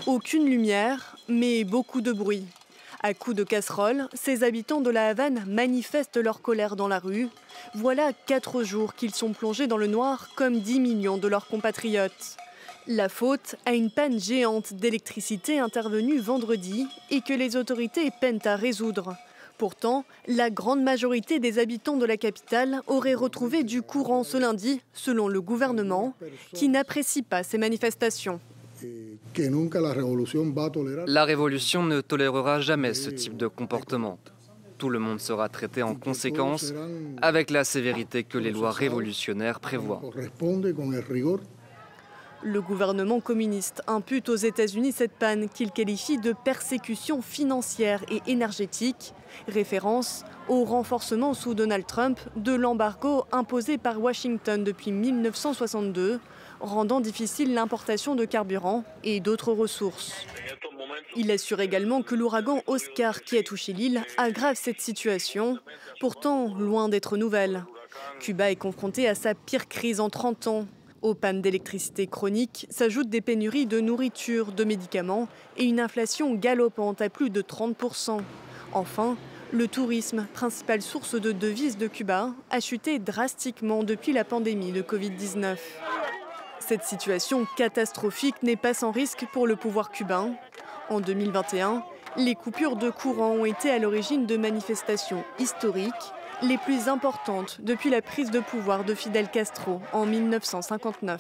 Aucune lumière, mais beaucoup de bruit. À coups de casserole, ces habitants de la Havane manifestent leur colère dans la rue. Voilà 4 jours qu'ils sont plongés dans le noir comme 10 millions de leurs compatriotes. La faute à une panne géante d'électricité intervenue vendredi et que les autorités peinent à résoudre. Pourtant, la grande majorité des habitants de la capitale auraient retrouvé du courant ce lundi, selon le gouvernement, qui n'apprécie pas ces manifestations. La révolution ne tolérera jamais ce type de comportement. Tout le monde sera traité en conséquence, avec la sévérité que les lois révolutionnaires prévoient. Le gouvernement communiste impute aux États-Unis cette panne qu'il qualifie de persécution financière et énergétique, référence au renforcement sous Donald Trump de l'embargo imposé par Washington depuis 1962, rendant difficile l'importation de carburant et d'autres ressources. Il assure également que l'ouragan Oscar qui a touché l'île aggrave cette situation, pourtant loin d'être nouvelle. Cuba est confronté à sa pire crise en 30 ans. Aux pannes d'électricité chroniques s'ajoutent des pénuries de nourriture, de médicaments et une inflation galopante à plus de 30%. Enfin, le tourisme, principale source de devises de Cuba, a chuté drastiquement depuis la pandémie de Covid-19. Cette situation catastrophique n'est pas sans risque pour le pouvoir cubain. En 2021, les coupures de courant ont été à l'origine de manifestations historiques, les plus importantes depuis la prise de pouvoir de Fidel Castro en 1959.